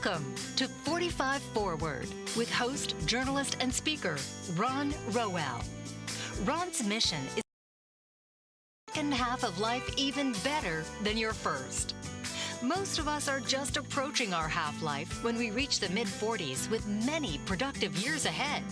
Welcome to 45 Forward with host, journalist, and speaker Ron Rowell. Ron's mission is the second half of life even better than your first. Most of us are just approaching our half-life when we reach the mid-40s with many productive years ahead.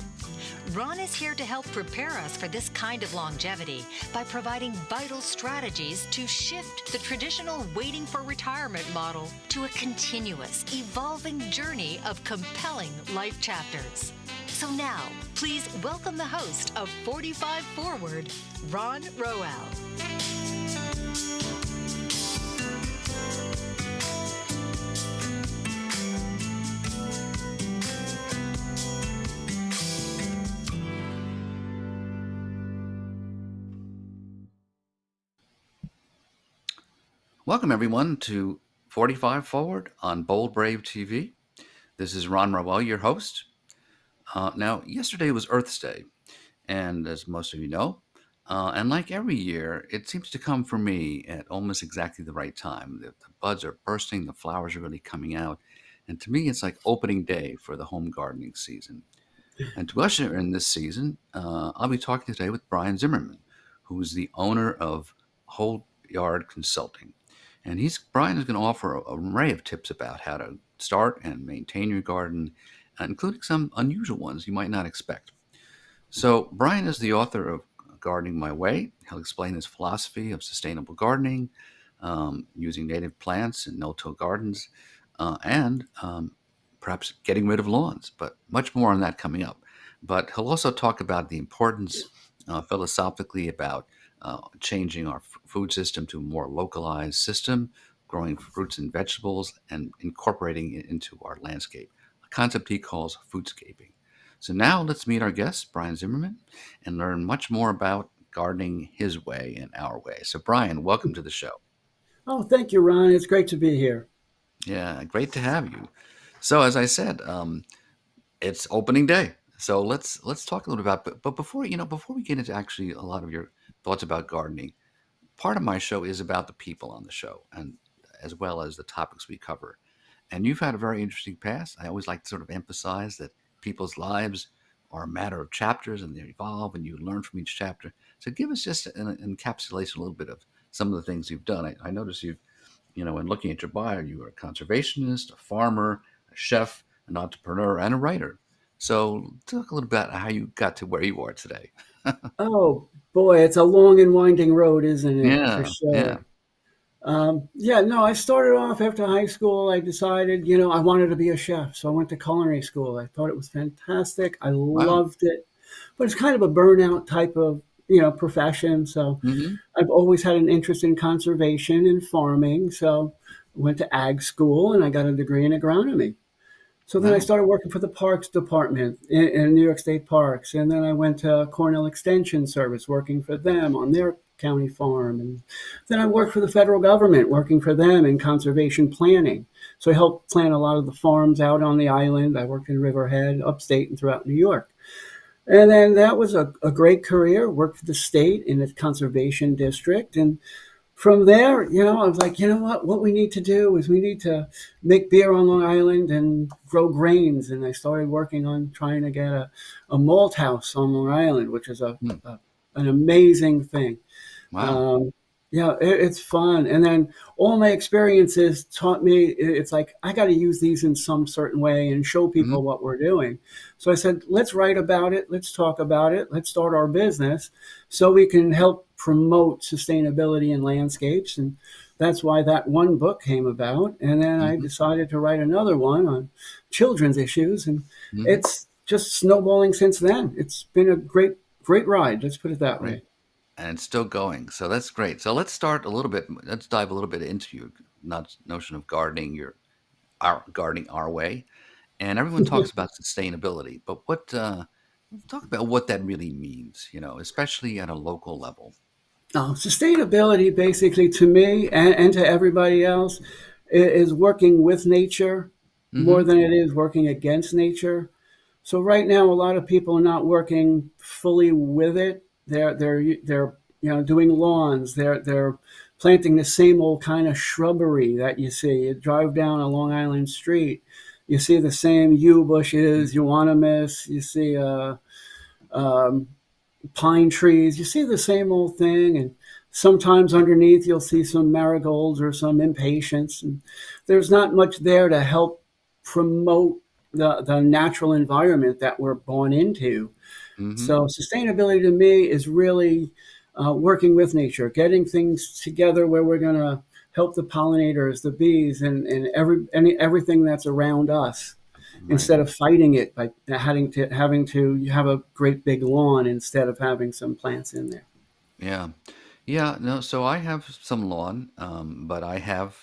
Ron is here to help prepare us for this kind of longevity by providing vital strategies to shift the traditional waiting for retirement model to a continuous, evolving journey of compelling life chapters. So now, please welcome the host of 45 Forward, Ron Rowell. Welcome, everyone, to 45 Forward on Bold Brave TV. This is Ron Rowell, your host. Now, yesterday was Earth's Day, and as most of you know, and like every year, it seems to come for me at almost exactly the right time. The buds are bursting, the flowers are really coming out, and to me, it's like opening day for the home gardening season. And to usher in this season, I'll be talking today with Brian Zimmerman, who is the owner of Whole Yard Consulting. And Brian is going to offer an array of tips about how to start and maintain your garden, including some unusual ones you might not expect. So Brian is the author of Gardening My Way. He'll explain his philosophy of sustainable gardening, using native plants and no-till gardens, and perhaps getting rid of lawns, but much more on that coming up. But he'll also talk about the importance philosophically about changing our food system to a more localized system, growing fruits and vegetables, and incorporating it into our landscape, a concept he calls foodscaping. So now let's meet our guest, Brian Zimmerman, and learn much more about gardening his way and our way. So Brian, welcome to the show. Oh, thank you, Ron. It's great to be here. Yeah, great to have you. So as I said, it's opening day. So let's talk a little about. But before we get into actually a lot of your thoughts about gardening, part of my show is about the people on the show, and as well as the topics we cover. And you've had a very interesting past. I always like to sort of emphasize that people's lives are a matter of chapters, and they evolve, and you learn from each chapter. So give us just an encapsulation, a little bit of some of the things you've done. I noticed you've, in looking at your bio, you were a conservationist, a farmer, a chef, an entrepreneur, and a writer. So talk a little about how you got to where you are today. Oh, boy, it's a long and winding road, isn't it? For Yeah, yeah. sure. I started off after high school. I decided, I wanted to be a chef. So I went to culinary school. I thought it was fantastic. I Wow. loved it. But it's kind of a burnout type of, profession. So Hmm. I've always had an interest in conservation and farming. So I went to ag school and I got a degree in agronomy. So then I Wow. started working for the Parks Department in New York State Parks. And then I went to Cornell Extension Service, working for them on their county farm. And then I worked for the federal government, working for them in conservation planning. So I helped plan a lot of the farms out on the island. I worked in Riverhead, upstate, and throughout New York. And then that was a great career, worked for the state in the conservation district. And from there, I was like, what we need to do is we need to make beer on Long Island and grow grains. And I started working on trying to get a malt house on Long Island, which is Hmm. an amazing thing. Wow. Um, it's fun. And then all my experiences taught me it's like I got to use these in some certain way and show Hmm. people what we're doing. So I said, let's write about it. Let's talk about it. Let's start our business so we can help promote sustainability in landscapes. And that's why that one book came about. And then I Hmm. decided to write another one on children's issues. And Hmm. it's just snowballing since then. It's been a great, great ride. Let's put it that Great. way. And it's still going. So that's great. So let's start a little bit. Let's dive a little bit into your notion of gardening, our gardening our way. And everyone talks about sustainability, but talk about what that really means, especially at a local level. Sustainability, basically, to me and to everybody else, is working with nature more Hmm. than it is working against nature. So right now, a lot of people are not working fully with it. They're doing lawns. They're planting the same old kind of shrubbery that you see. You drive down a Long Island street, You see the same yew bushes, euonymus. You see um, pine trees. You see the same old thing, and sometimes underneath you'll see some marigolds or some impatiens. And there's not much there to help promote the natural environment that we're born into. Mm-hmm. So sustainability to me is really working with nature, getting things together where we're going to help the pollinators, the bees, and everything that's around us, Right. instead of fighting it by having to you have a great big lawn instead of having some plants in there. Yeah. Yeah. No. So I have some lawn, but I have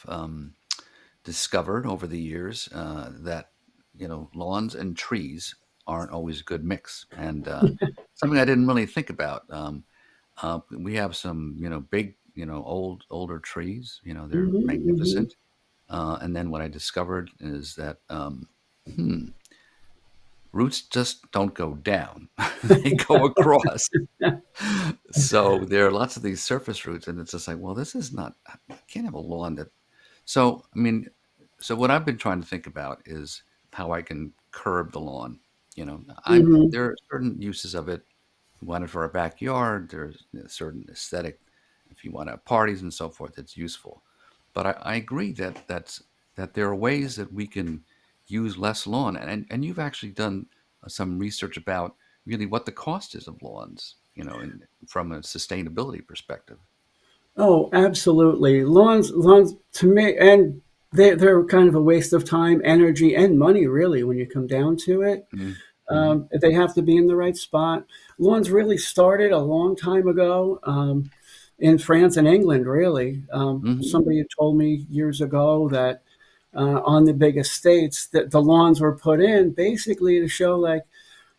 discovered over the years that lawns and trees aren't always a good mix, and something I didn't really think about. We have some big older trees. They're Hmm. Hmm. magnificent. And then what I discovered is that hmm, roots just don't go down; they go across. So there are lots of these surface roots, and it's just like, well, this is not. I can't have a lawn that. So I mean, so what I've been trying to think about is how I can curb the lawn. Hmm. There are certain uses of it. You want it for a backyard. There's a certain aesthetic. If you want to have parties and so forth, it's useful. But I agree that there are ways that we can use less lawn, and you've actually done some research about really what the cost is of lawns, from a sustainability perspective. Oh, absolutely. Lawns to me, and they're kind of a waste of time, energy, and money, really, when you come down to it. Mm-hmm. They have to be in the right spot. Lawns really started a long time ago in France and England, really. Mm-hmm. Somebody had told me years ago that on the big estates that the lawns were put in basically to show, like,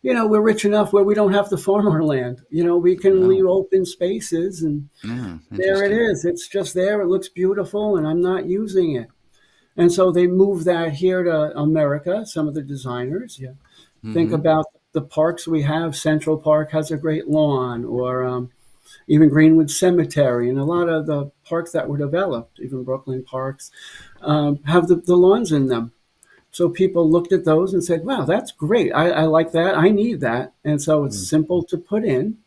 we're rich enough where we don't have to farm our land. We can Oh, leave open spaces, and yeah, there it interesting. is. It's just there. It looks beautiful, and I'm not using it. And so they moved that here to America, some of the designers. Yeah. Think Mm-hmm. about the parks we have. Central Park has a great lawn, or even Greenwood Cemetery, and a lot of the parks that were developed, even Brooklyn parks, have the lawns in them. So people looked at those and said, wow, that's great. I like that. I need that. And so it's simple to put in.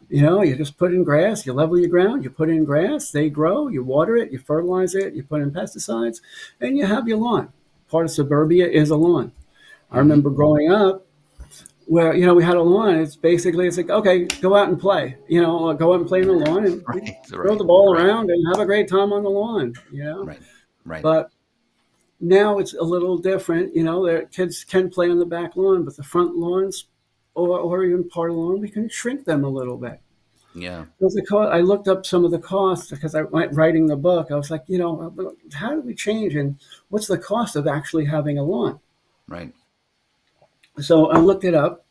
You just put in grass, you level your ground, you put in grass, they grow, you water it, you fertilize it, you put in pesticides, and you have your lawn. Part of suburbia is a lawn. I Mm-hmm. remember growing up where, we had a lawn. It's like, okay, go out and play. Go out and play in the lawn, and we Right, throw the right, ball right, around and have a great time on the lawn. right, right. But now it's a little different. Their kids can play on the back lawn, but the front lawns, or even part of the lawn, we can shrink them a little bit. Yeah, I looked up some of the costs because I went writing the book. I was like, how do we change, and what's the cost of actually having a lawn? right. So I looked it up.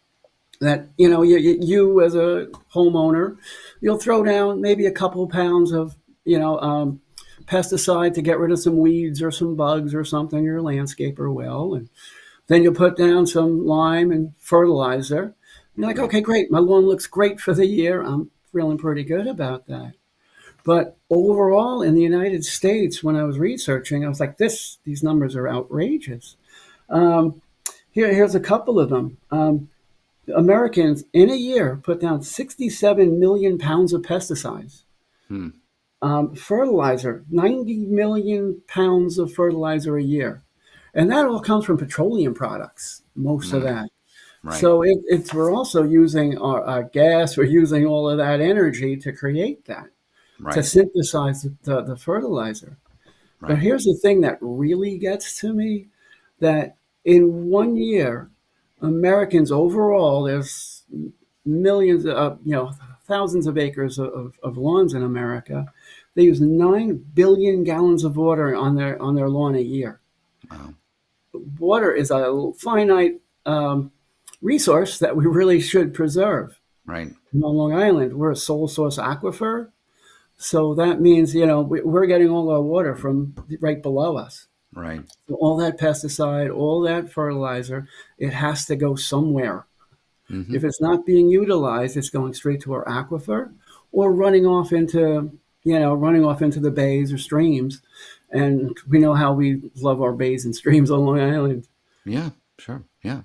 That you as a homeowner, you'll throw down maybe a couple pounds of pesticide to get rid of some weeds or some bugs or something. Your landscaper will, and then you'll put down some lime and fertilizer. And you're like, Right. okay, great. My lawn looks great for the year. I'm feeling pretty good about that. But overall, in the United States, when I was researching, I was like, these numbers are outrageous. Um, here's a couple of them. Americans in a year put down 67 million pounds of pesticides. Hmm. Fertilizer, 90 million pounds of fertilizer a year. And that all comes from petroleum products, most of Mm. that. Right, So we're also using our gas, we're using all of that energy to create that, to right, synthesize the fertilizer. But right. here's the thing that really gets to me, that in one year, Americans overall, there's millions of, thousands of acres of lawns in America. They use 9 billion gallons of water on their lawn a year. Wow. Water is a finite resource that we really should preserve. Right, On Long Island, we're a sole source aquifer. So that means, we're getting all our water from right below us. right. So all that pesticide, all that fertilizer, it has to go somewhere. Mm-hmm. If it's not being utilized, it's going straight to our aquifer or running off into the bays or streams. And we know how we love our bays and streams on Long Island. Yeah, sure. Yeah.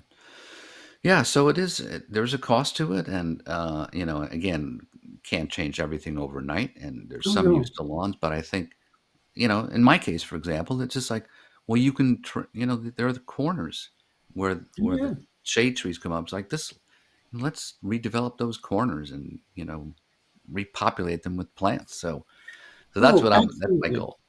Yeah, so it is there's a cost to it, and again, can't change everything overnight, and there's Oh some use no. to lawns, but I think, in my case, for example, it's just like, well, you can there are the corners where the Yeah. shade trees come up. It's like this, let's redevelop those corners and, repopulate them with plants. So Oh, that's my absolutely. goal.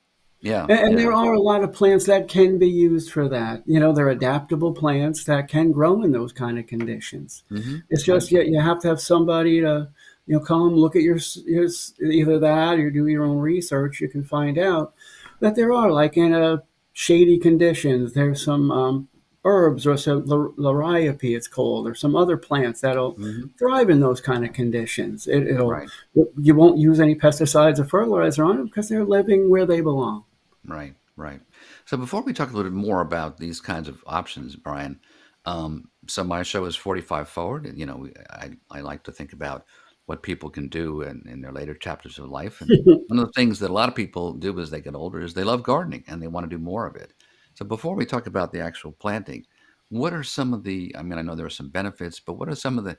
Yeah, And yeah. there are a lot of plants that can be used for that. You know, they're adaptable plants that can grow in those kind of conditions. Mhm. It's just Absolutely. you have to have somebody to, come look at either that or do your own research. You can find out that there are, like in a shady conditions, there's some herbs or some liriope it's called, or some other plants that'll Mhm. thrive in those kind of conditions. It'll Right. you won't use any pesticides or fertilizer on them because they're living where they belong. Right, right. So before we talk a little bit more about these kinds of options, Brian, so my show is 45 forward, and I like to think about what people can do in their later chapters of life. And one of the things that a lot of people do as they get older is they love gardening and they want to do more of it. So before we talk about the actual planting, what are some of the? I mean, I know there are some benefits, but what are some of the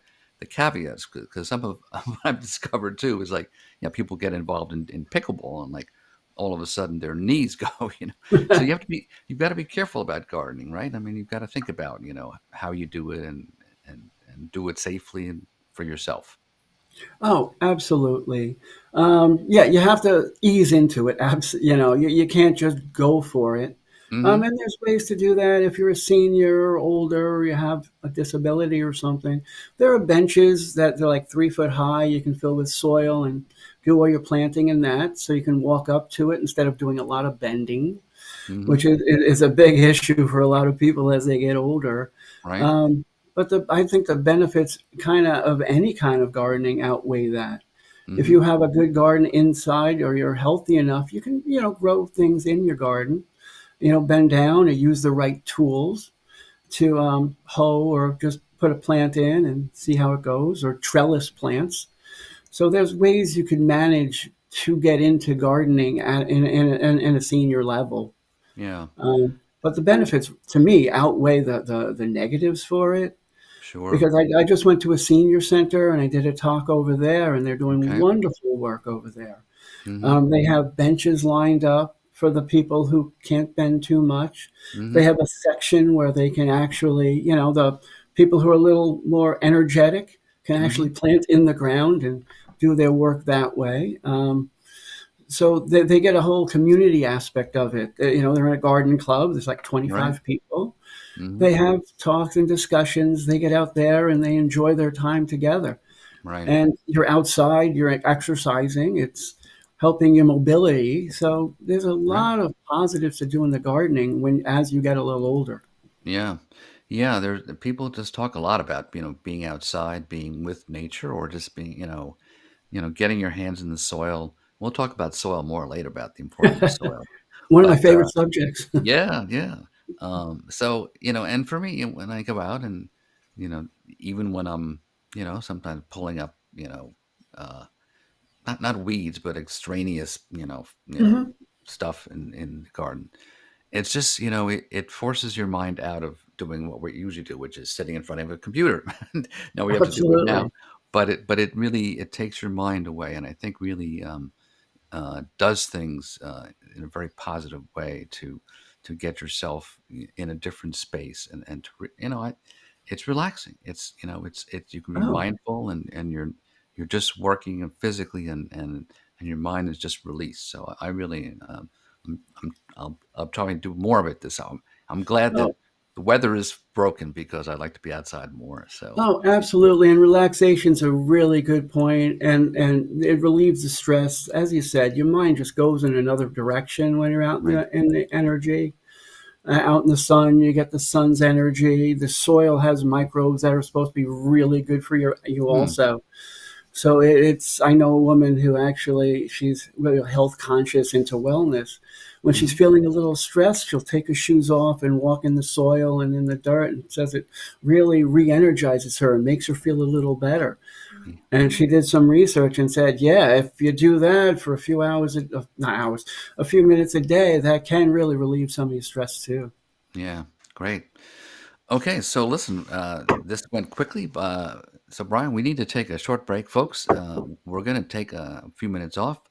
caveats? Because some of what I've discovered too is like, people get involved in pickleball and like all of a sudden their knees go, so you've got to be careful about gardening, right? I mean, you've got to think about, how you do it and do it safely and for yourself. Oh, absolutely. Yeah, you have to ease into it. You can't just go for it. Hmm. And there's ways to do that. If you're a senior or older, or you have a disability or something, there are benches that they're like 3 foot high. You can fill with soil and do all your planting in that. So you can walk up to it instead of doing a lot of bending, Hmm. which is a big issue for a lot of people as they get older. Right. Um, but I think the benefits of any kind of gardening outweigh that. If Hmm. you have a good garden inside or you're healthy enough, you can, grow things in your garden, bend down and use the right tools to hoe or just put a plant in and see how it goes, or trellis plants. So there's ways you can manage to get into gardening in a senior level. Yeah. But the benefits to me outweigh the negatives for it, Sure. because I just went to a senior center and I did a talk over there, and they're doing Okay. wonderful work over there. Hmm. They have benches lined up for the people who can't bend too much. They Hmm. have a section where they can actually, the people who are a little more energetic can actually Hmm. plant in the ground and do their work that way. So they get a whole community aspect of it. They're in a garden club. There's like Right. 25 people. Hmm. They have talks and discussions. They get out there and they enjoy their time together. Right. And you're outside, you're exercising, it's helping your mobility. So there's a Right. lot of positives to doing the gardening as you get a little older. Yeah. Yeah. There's people just talk a lot about, being outside, being with nature, or just being, getting your hands in the soil. We'll talk about soil more later, about the importance of soil. One of my But favorite subjects. yeah, yeah. So, and for me, when I go out and, even when I'm, sometimes pulling up, uh, not weeds, but extraneous, Hmm. stuff in the garden. It's just, it forces your mind out of doing what we usually do, which is sitting in front of a computer. Now we have to do it now, Absolutely. but it really, it takes your mind away. And I think really, does things in a very positive way to get yourself in a different space, and it's relaxing. It's you can be Oh, mindful, and you're just working physically, and your mind is just released. So I really, I'll try and do more of it this summer. I'm glad that oh, the weather is broken because I like to be outside more. So oh, absolutely. And relaxation's a really good point, and it relieves the stress. As you said, your mind just goes in another direction when you're out in right, the energy. Out in the sun, you get the sun's energy. The soil has microbes that are supposed to be really good for you hmm, also. So I know a woman who actually, she's really health conscious, into wellness. When she's hmm, feeling a little stressed, she'll take her shoes off and walk in the soil and in the dirt, and says it really re-energizes her and makes her feel a little better. And she did some research and said, yeah, if you do that for a few hours, not hours, a few minutes a day, that can really relieve some of your stress too. yeah, great. Okay, so listen, this went quickly. So, Brian, we need to take a short break, folks. We're going to take a few minutes off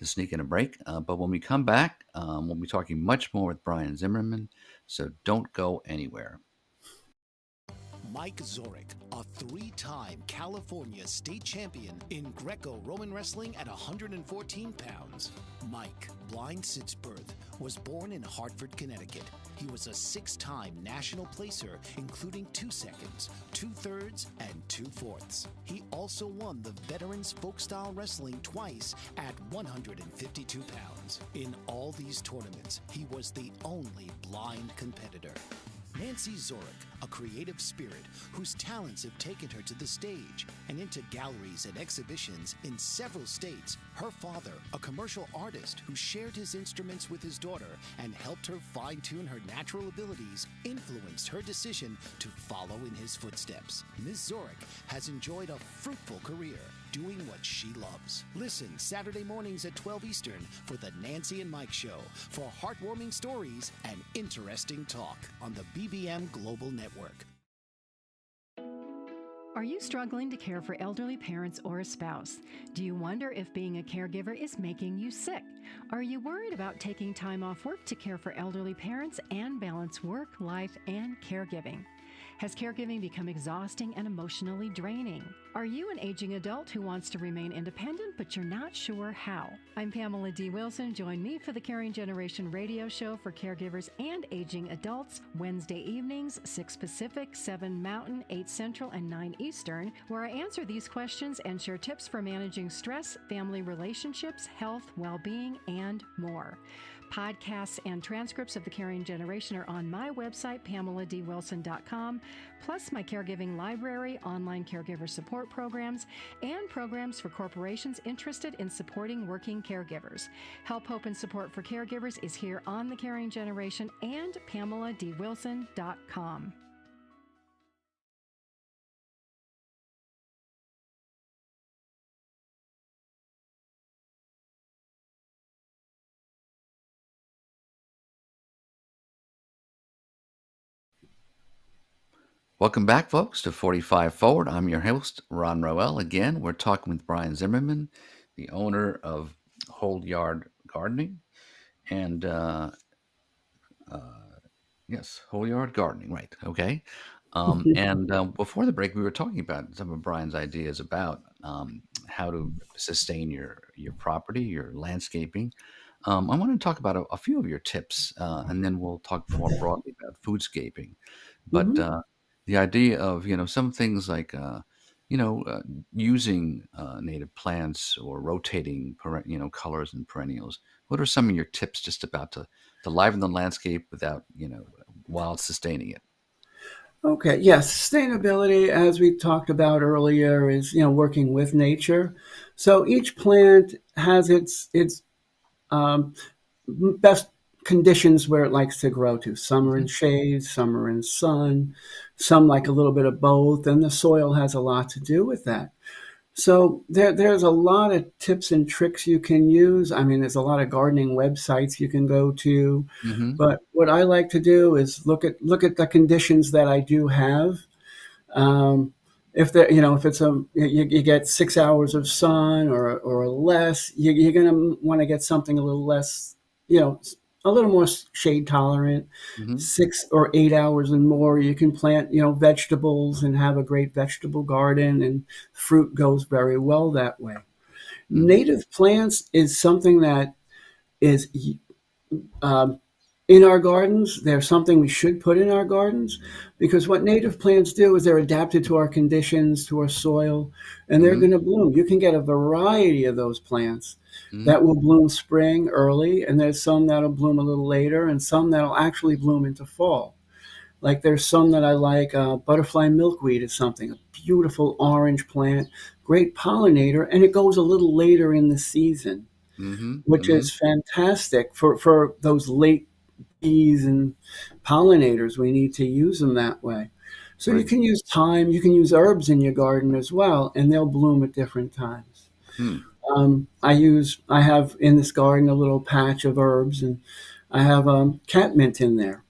to sneak in a break. But when we come back, we'll be talking much more with Brian Zimmerman. So don't go anywhere. Mike Zorek, a three-time California state champion in Greco-Roman wrestling at 114 pounds. Mike, blind since birth, was born in Hartford, Connecticut. He was a six-time national placer, including 2 seconds, 2/3, and 2/4. He also won the Veterans Folk-Style Wrestling twice at 152 pounds. In all these tournaments, he was the only blind competitor. Nancy Zorek, a creative spirit whose talents have taken her to the stage and into galleries and exhibitions in several states. Her father, a commercial artist who shared his instruments with his daughter and helped her fine-tune her natural abilities, influenced her decision to follow in his footsteps. Ms. Zorek has enjoyed a fruitful career doing what she loves. Listen Saturday mornings at 12 Eastern for the Nancy and Mike Show for heartwarming stories and interesting talk on the BBM Global Network. Are you struggling to care for elderly parents or a spouse? Do you wonder if being a caregiver is making you sick? Are you worried about taking time off work to care for elderly parents and balance work, life, and caregiving? Has caregiving become exhausting and emotionally draining? Are you an aging adult who wants to remain independent, but you're not sure how? I'm Pamela D. Wilson. Join me for the Caring Generation radio show for caregivers and aging adults, Wednesday evenings, 6 Pacific, 7 Mountain, 8 Central, and 9 Eastern, where I answer these questions and share tips for managing stress, family relationships, health, well-being, and more. Podcasts and transcripts of The Caring Generation are on my website, PamelaDWilson.com, plus my caregiving library, online caregiver support programs, and programs for corporations interested in supporting working caregivers. Help, hope, and support for caregivers is here on The Caring Generation and PamelaDWilson.com. Welcome back, folks, to 45 Forward. I'm your host, Ron Roel. Again, we're talking with Brian Zimmerman, the owner of Whole Yard Gardening. And yes, Whole Yard Gardening, right. Okay. And before the break, we were talking about some of Brian's ideas about how to sustain your property, your landscaping. I want to talk about a few of your tips, and then we'll talk more broadly about foodscaping. But Mhm. the idea of some things like using native plants or rotating colors and perennials. What are some of your tips just about to liven the landscape without while sustaining it? Okay, yes, sustainability, as we talked about earlier, is working with nature. So each plant has its um, best conditions where it likes to grow to. Some are in Hmm. shade, some are in sun, some like a little bit of both, and the soil has a lot to do with that. So there's a lot of tips and tricks you can use. I mean, there's a lot of gardening websites you can go to, Hmm. but what I like to do is look at the conditions that I do have. Um, if it's you get 6 hours of sun or less, you're going to want to get something a little less, you know, a little more shade tolerant. Hmm. 6 or 8 hours and more, you can plant, vegetables and have a great vegetable garden, and fruit goes very well that way. Hmm. Native plants is something that is um, in our gardens. They're something we should put in our gardens, because what native plants do is they're adapted to our conditions, to our soil, and they're Hmm. going to bloom. You can get a variety of those plants Hmm. that will bloom spring early, and there's some that'll bloom a little later, and some that'll actually bloom into fall. Like there's some that I like. Butterfly milkweed is something, a beautiful orange plant, great pollinator, and it goes a little later in the season, Hmm. which Hmm. is fantastic for those late bees and pollinators. We need to use them that way. So you Right. can use thyme, you can use herbs in your garden as well, and they'll bloom at different times. Hmm. I have in this garden a little patch of herbs, and I have catmint in there.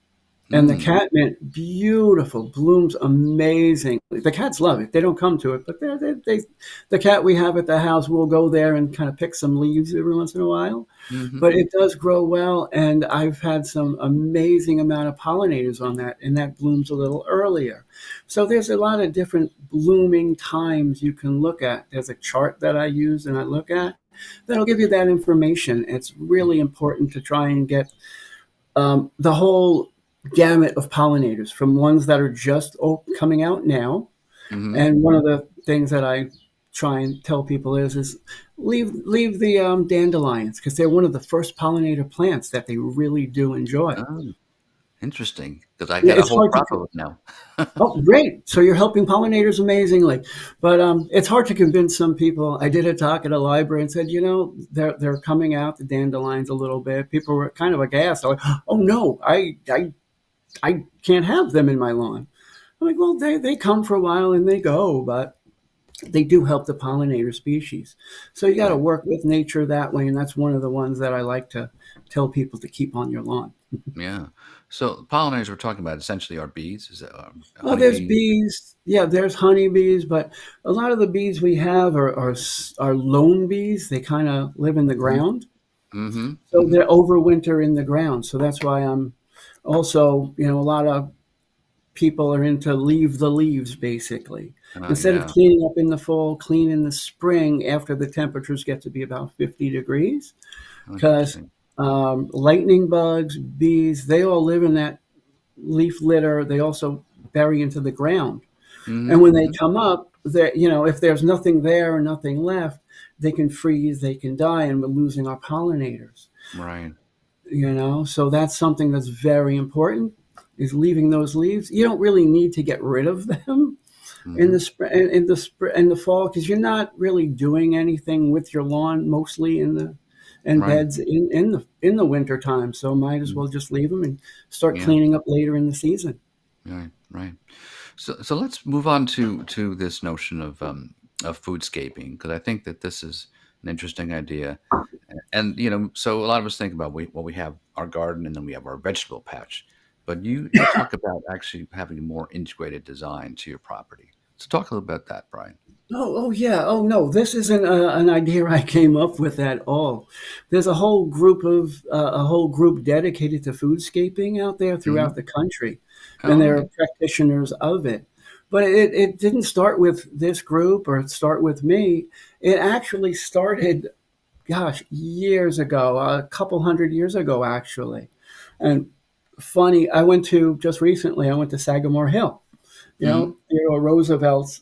And the Mm. catmint, beautiful, blooms amazingly. The cats love it. They don't come to it, but the cat we have at the house will go there and kind of pick some leaves every once in a while. Hmm. But it does grow well, and I've had some amazing amount of pollinators on that, and that blooms a little earlier. So there's a lot of different blooming times you can look at. There's a chart that I use and I look at that'll give you that information. It's really important to try and get the whole gamut of pollinators from ones that are just coming out now. Hmm. And one of the things that I try and tell people is leave the dandelions because they're one of the first pollinator plants that they really do enjoy. Oh, interesting. Because I Yeah, got a it's whole hard to. crop of it now. Oh, great! So you're helping pollinators amazingly, but it's hard to convince some people. I did a talk at a library and said, they're coming out the dandelions a little bit. People were kind of aghast. They're like, oh no, I can't have them in my lawn. I'm like, well, they come for a while and they go, but they do help the pollinator species. So you got to Right. work with nature that way, and that's one of the ones that I like to tell people to keep on your lawn. Yeah. So pollinators we're talking about essentially are bees. Is that Well, there's honeybees? bees. Yeah, there's honeybees, but a lot of the bees we have are lone bees. They kind of live in the Hmm. ground, Hmm. so Hmm. they're overwinter in the ground. So that's why I'm also, a lot of people are into leave the leaves basically. Instead of Yeah. cleaning up in the fall, clean in the spring after the temperatures get to be about 50 degrees. Oh, Because interesting. lightning bugs, bees, they all live in that leaf litter. They also bury into the ground. Hmm. And when they Hmm. come up, if there's nothing there or nothing left, they can freeze, they can die, and we're losing our pollinators. Right. So that's something that's very important is leaving those leaves. You don't really need to get rid of them in Hmm. the spring, in the fall, because you're not really doing anything with your lawn mostly in the and Right. beds in the winter time. So might as Mm. well just leave them and start Yeah. cleaning up later in the season. Right. Right. So let's move on to this notion of foodscaping because I think that this is an interesting idea. And so a lot of us think about we have our garden and then we have our vegetable patch, but you talk about actually having a more integrated design to your property. So talk a little about that, Brian. Oh yeah. Oh no, this isn't an idea I came up with at all. There's a whole group dedicated to foodscaping out there Hmm. throughout the country, and Oh, they're okay. practitioners of it. But it didn't start with this group or start with me. It actually started, gosh, years ago, a couple hundred years ago, actually. And funny, just recently, I went to Sagamore Hill, Hmm. Theodore Roosevelt's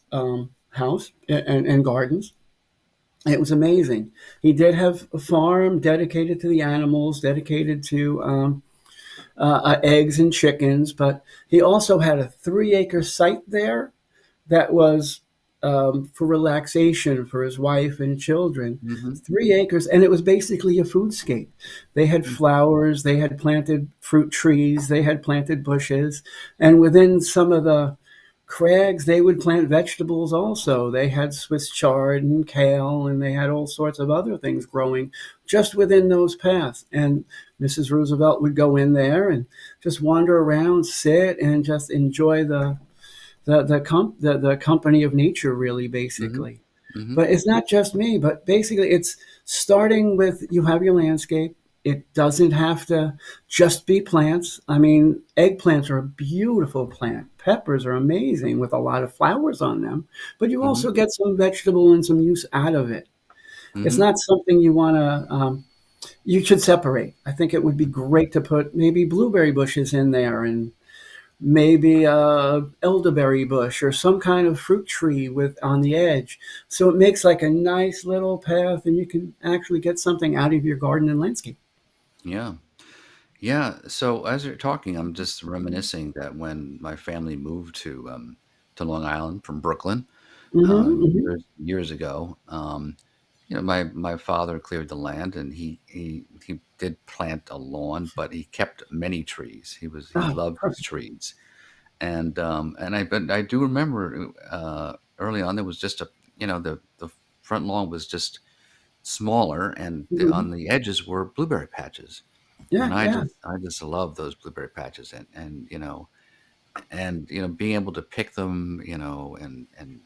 house and gardens. It was amazing. He did have a farm dedicated to the animals, dedicated to eggs and chickens, but he also had a 3-acre site there that was for relaxation for his wife and children. Hmm. 3 acres, and it was basically a foodscape. They had flowers, they had planted fruit trees, they had planted bushes, and within some of the crags, they would plant vegetables also. They had Swiss chard and kale, and they had all sorts of other things growing just within those paths. And Mrs. Roosevelt would go in there and just wander around, sit, and just enjoy the company of nature, really, Hmm. basically. Hmm. But it's not just me, but basically it's starting with you have your landscape. It doesn't have to just be plants. I mean, eggplants are a beautiful plant. Peppers are amazing with a lot of flowers on them, but you Hmm. also get some vegetable and some use out of it. It's Hmm. not something you should separate. I think it would be great to put maybe blueberry bushes in there and maybe a elderberry bush or some kind of fruit tree with on the edge. So it makes like a nice little path and you can actually get something out of your garden and landscape. Yeah. Yeah. So as you're talking, I'm just reminiscing that when my family moved to Long Island from Brooklyn Hmm. Hmm. years ago, my father cleared the land and he did plant a lawn, but he kept many trees. He Oh, loved his perfect. trees, and I do remember early on there was just the front lawn was just smaller, and on Mhm. the edges were blueberry patches. Yeah, And yeah. I just love those blueberry patches, and being able to pick them, and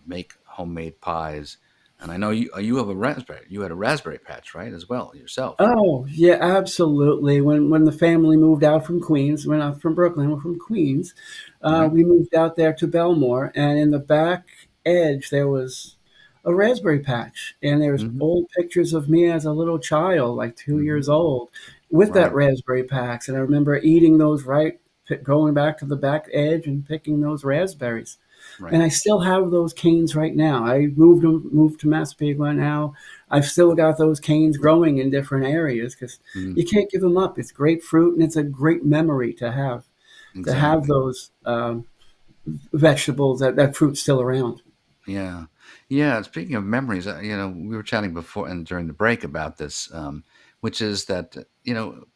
make homemade pies. And I know you have a raspberry. You had a raspberry patch, right, as well yourself. Oh, yeah, absolutely. When the family moved out from Queens, we're not from Brooklyn, we're from Queens. Right. We moved out there to Belmore, and in the back edge there was a raspberry patch, and there's Hmm. old pictures of me as a little child, like 2 years Hmm. old, with that Right. raspberry patch. And I remember eating those right, going back to the back edge and picking those raspberries. And Right. I still have those canes right now. I moved to Massapequa now. I've still got those canes growing in different areas because Mm, you can't give them up. It's great fruit, and it's a great memory to have exactly. those vegetables, that fruit still around. Yeah. Yeah. Speaking of memories, we were chatting before and during the break about this, which is that,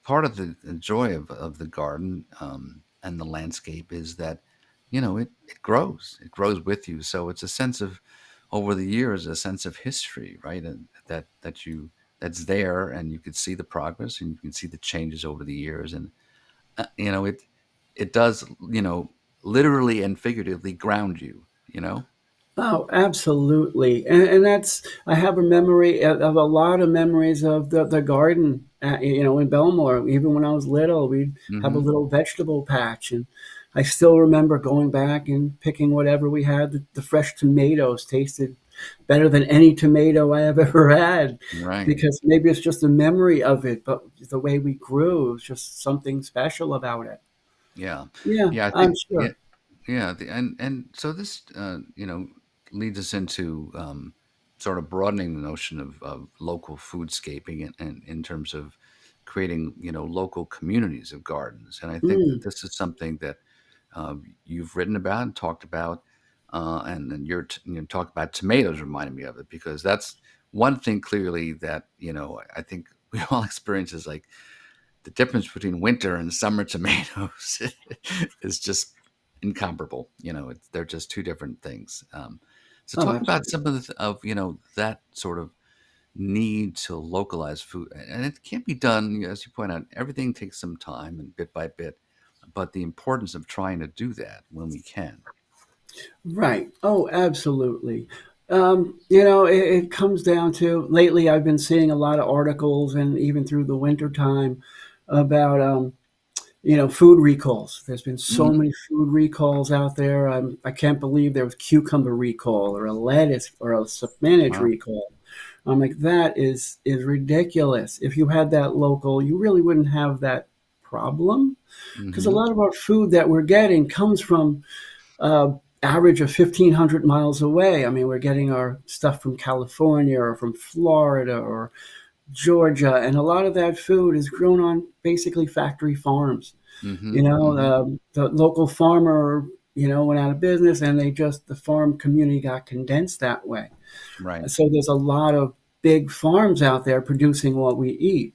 part of the joy of the garden, and the landscape is that, it grows. It grows with you. So it's a sense of, over the years, a sense of history, right? And that's there, and you can see the progress, and you can see the changes over the years. And, it does, literally and figuratively ground you, you know? Oh, absolutely. And that's, I have a memory of a lot of memories of the garden, in Belmore. Even when I was little, we'd have a Hmm. little vegetable patch. And I still remember going back and picking whatever we had. The fresh tomatoes tasted better than any tomato I have ever had, Right. because maybe it's just a memory of it, but the way we grew was just something special about it. Yeah. Yeah, Yeah. I I'm think, yeah. sure. Yeah. And so this, leads us into, sort of broadening the notion of local foodscaping, and in terms of creating, local communities of gardens. And I think that Mm. this is something that, you've written about and talked about, and then talk about tomatoes reminded me of it, because that's one thing clearly that, I think we all experience, is like the difference between winter and summer tomatoes is just incomparable. They're just two different things. So Oh, talk about absolutely. some of that sort of need to localize food, and it can't be done, as you point out. Everything takes some time and bit by bit, but the importance of trying to do that when we can. Right. Oh, absolutely. It comes down to, lately I've been seeing a lot of articles, and even through the winter time, about food recalls. There's been so Hmm. many food recalls out there. I can't believe there was cucumber recall, or a lettuce, or a spinach Wow. recall. I'm like, that is ridiculous. If you had that local, you really wouldn't have that problem, because a Hmm. lot of our food that we're getting comes from uh, average of 1,500 miles away. I mean, we're getting our stuff from California or from Florida or Georgia, and a lot of that food is grown on basically factory farms. Hmm. Hmm. The local farmer, went out of business, and the farm community got condensed that way. Right. So there's a lot of big farms out there producing what we eat.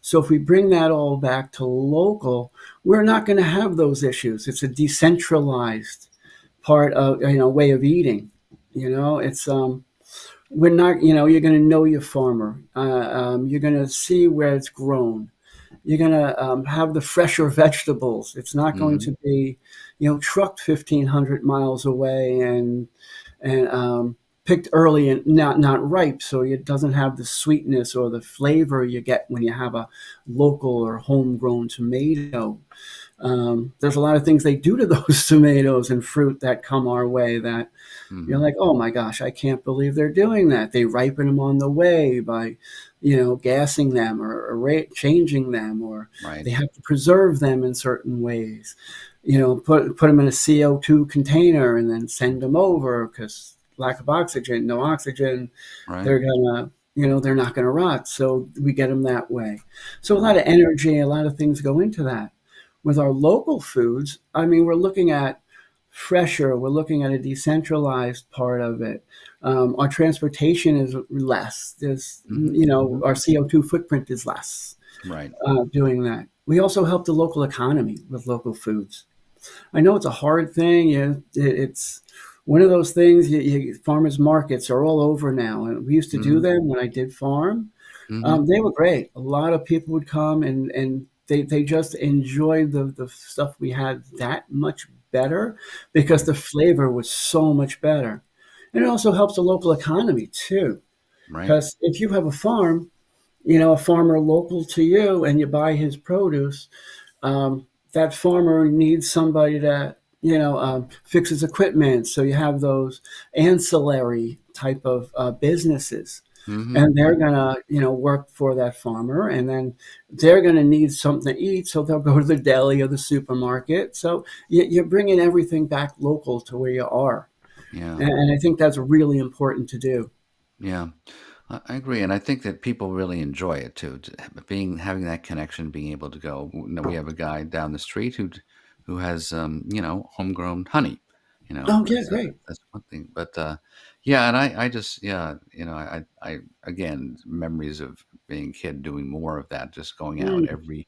So if we bring that all back to local, we're not going to have those issues. It's a decentralized part of, way of eating. It's we're not, you're going to know your farmer. You're going to see where it's grown. You're going to have the fresher vegetables. It's not going Hmm. to be, trucked 1,500 miles away, and picked early and not ripe, so it doesn't have the sweetness or the flavor you get when you have a local or homegrown tomato. There's a lot of things they do to those tomatoes and fruit that come our way that you're Hmm. like, oh my gosh, I can't believe they're doing that. They ripen them on the way by, gassing them, or changing them, or Right. they have to preserve them in certain ways. Put them in a CO2 container and then send them over, because lack of oxygen, no oxygen, Right. they're not gonna rot. So we get them that way. So a lot Right. of energy, a lot of things go into that. With our local foods, I mean, we're looking at fresher, we're looking at a decentralized part of it. Our transportation is less. Hmm. Hmm. Our CO2 footprint is less Right. doing that. We also help the local economy with local foods. I know it's a hard thing. It's one of those things. Farmers markets are all over now, and we used to do Hmm. them when I did farm. Hmm. They were great. A lot of people would come, and they just enjoyed the stuff we had that much better because Right. the flavor was so much better. And it also helps the local economy too. Right. Because if you have a farm, a farmer local to you, and you buy his produce, that farmer needs somebody that fixes equipment. So you have those ancillary type of businesses, Hmm. and they're gonna work for that farmer, and then they're gonna need something to eat, so they'll go to the deli or the supermarket. So you're bringing everything back local to where you are, Yeah. and I think that's really important to do. Yeah. I agree, and I think that people really enjoy it too. Having that connection, being able to go. We have a guy down the street who has homegrown honey. Oh yeah, great. That's one thing. But yeah, and I just I again memories of being a kid doing more of that, just going out Mm. every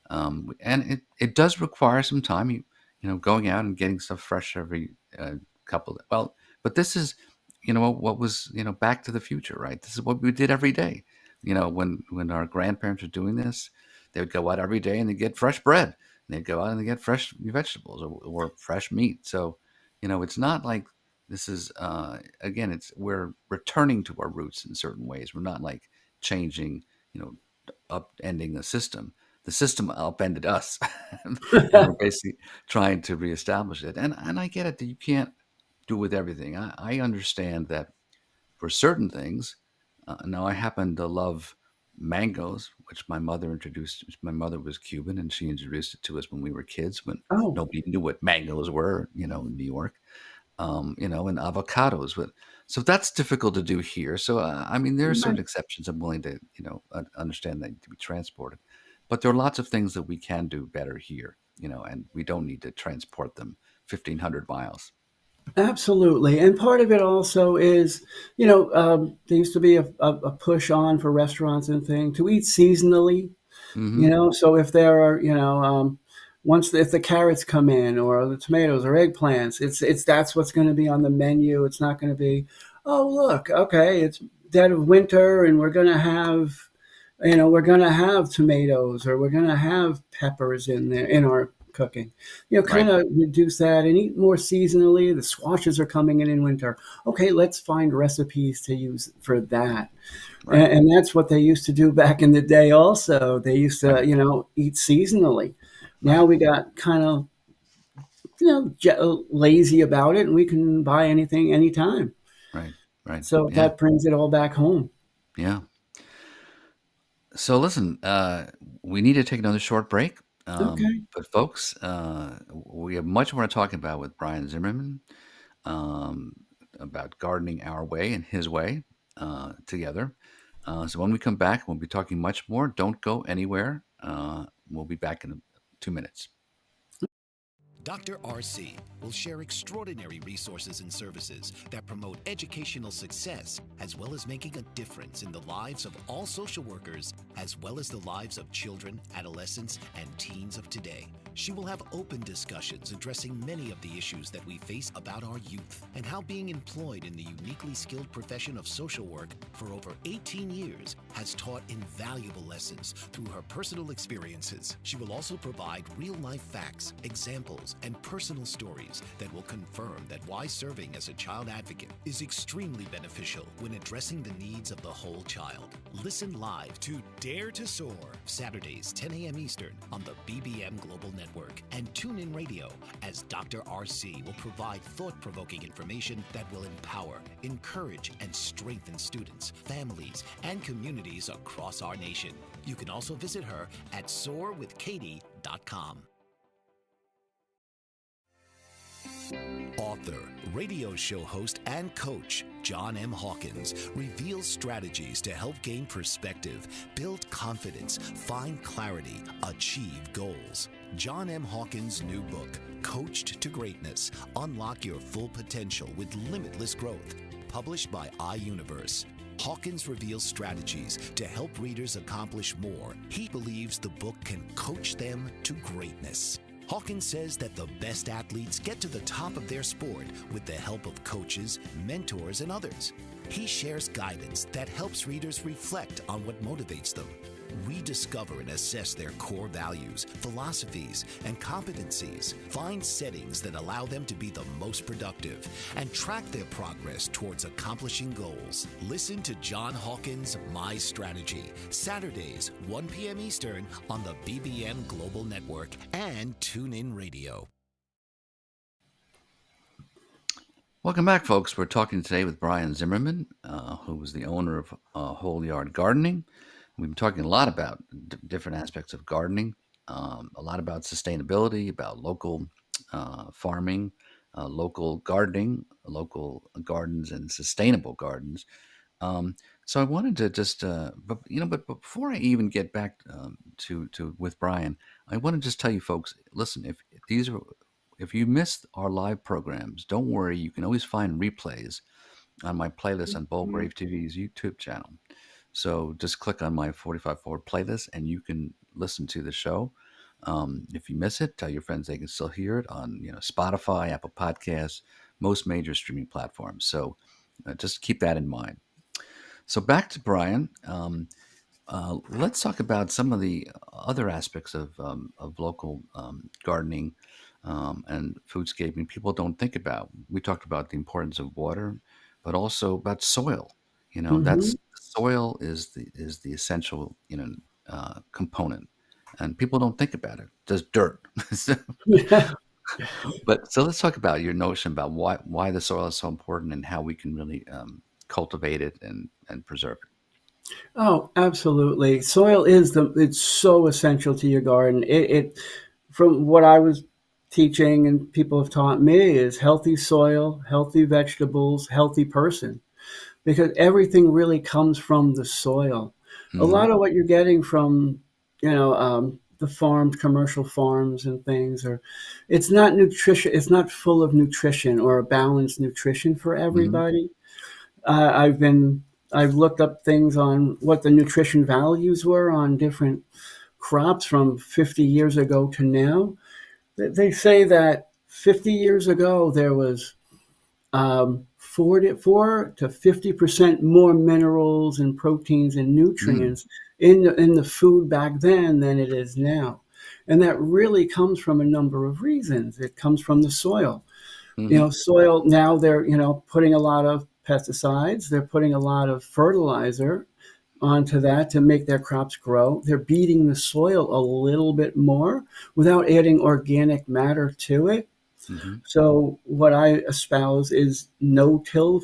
and it does require some time. Going out and getting stuff fresh every couple. Well, but this is what was Back to the Future, right? This is what we did every day. When our grandparents were doing this, they would go out every day and they get fresh bread, and they'd go out and they get fresh vegetables or fresh meat. So it's not like this is again. It's we're returning to our roots in certain ways. We're not like changing, you know, upending the system. The system upended us, and we're basically trying to reestablish it. And I get it that you can't do with everything. I understand that for certain things. Now, I happen to love mangoes, which my mother introduced. My mother was Cuban, and she introduced it to us when we were kids, when Oh, nobody knew what mangoes were, in New York, and avocados. But so that's difficult to do here. So, I mean, there are certain right. exceptions. I'm willing to, understand that to be transported. But there are lots of things that we can do better here, and we don't need to transport them 1,500 miles. Absolutely. And part of it also is, there used to be a push on for restaurants and things to eat seasonally. Hmm. So if there are, if the carrots come in or the tomatoes or eggplants, it's that's what's going to be on the menu. It's not going to be, oh look, okay, it's dead of winter and we're going to have tomatoes or we're going to have peppers in there in our cooking. Kind Right, of reduce that and eat more seasonally. The squashes are coming in winter. Okay, let's find recipes to use for that. And, right, and that's what they used to do back in the day also. They used to, right, eat seasonally. Now right, we got kind of, lazy about it and we can buy anything anytime. right, right. So Yeah, that brings it all back home. yeah. So listen, we need to take another short break. Okay. But folks, we have much more to talk about with Brian Zimmerman um, about gardening our way and his way together. So when we come back, we'll be talking much more. Don't go anywhere. We'll be back in 2 minutes. Dr. RC will share extraordinary resources and services that promote educational success, as well as making a difference in the lives of all social workers, as well as the lives of children, adolescents, and teens of today. She will have open discussions addressing many of the issues that we face about our youth and how being employed in the uniquely skilled profession of social work for over 18 years has taught invaluable lessons through her personal experiences. She will also provide real-life facts, examples, and personal stories that will confirm that why serving as a child advocate is extremely beneficial when addressing the needs of the whole child. Listen live to Dare to Soar, Saturdays 10 a.m. Eastern on the BBM Global Network, and tune in radio as Dr. RC will provide thought-provoking information that will empower, encourage, and strengthen students, families, and communities across our nation. You can also visit her at soarwithkatie.com. Author, radio show host, and coach John M. Hawkins reveals strategies to help gain perspective, build confidence, find clarity, achieve goals. John M. Hawkins' new book, Coached to Greatness, Unlock Your Full Potential with Limitless Growth, published by iUniverse. Hawkins reveals strategies to help readers accomplish more. He believes the book can coach them to greatness. Hawkins says that the best athletes get to the top of their sport with the help of coaches, mentors, and others. He shares guidance that helps readers reflect on what motivates them, rediscover and assess their core values, philosophies, and competencies, find settings that allow them to be the most productive, and track their progress towards accomplishing goals. Listen to John Hawkins' My Strategy, Saturdays, 1 p.m. Eastern on the BBM Global Network and TuneIn Radio. Welcome back, folks. We're talking today with Brian Zimmerman, who is the owner of Whole Yard Gardening. We've been talking a lot about different aspects of gardening, a lot about sustainability, about local farming, local gardening, local gardens, and sustainable gardens. So I wanted to just, but before I even get back to with Brian, I want to just tell you folks, listen, if you missed our live programs, don't worry. You can always find replays on my playlist on Bold Brave TV's YouTube channel. So just click on my 45 Forward playlist and you can listen to the show. If you miss it, tell your friends they can still hear it on Spotify, Apple Podcasts, most major streaming platforms. So just keep that in mind. So back to Brian. Let's talk about some of the other aspects of local gardening and foodscaping people don't think about. We talked about the importance of water, but also about soil. Hmm. That's soil is the essential component, and people don't think about it. Just dirt. Yeah. But so let's talk about your notion about why the soil is so important and how we can really cultivate it and preserve it. Oh, absolutely. Soil it's so essential to your garden. It from what I was teaching and people have taught me is healthy soil, healthy vegetables, healthy person, because everything really comes from the soil. A Hmm. lot of what you're getting from, the farms, commercial farms and things it's not nutrition. It's not full of nutrition or a balanced nutrition for Hmm. everybody. Uh, I've been I've looked up things on what the nutrition values were on different crops from 50 years ago to now. They say that 50 years ago there was 4 to 50% more minerals and proteins and Mm-hmm. nutrients in the food back then than it is now. And that really comes from a number of reasons. It comes from the soil. Mm-hmm. Soil now they're, putting a lot of pesticides, they're putting a lot of fertilizer onto that to make their crops grow. They're beating the soil a little bit more without adding organic matter to it. Mm-hmm. So what I espouse is no-till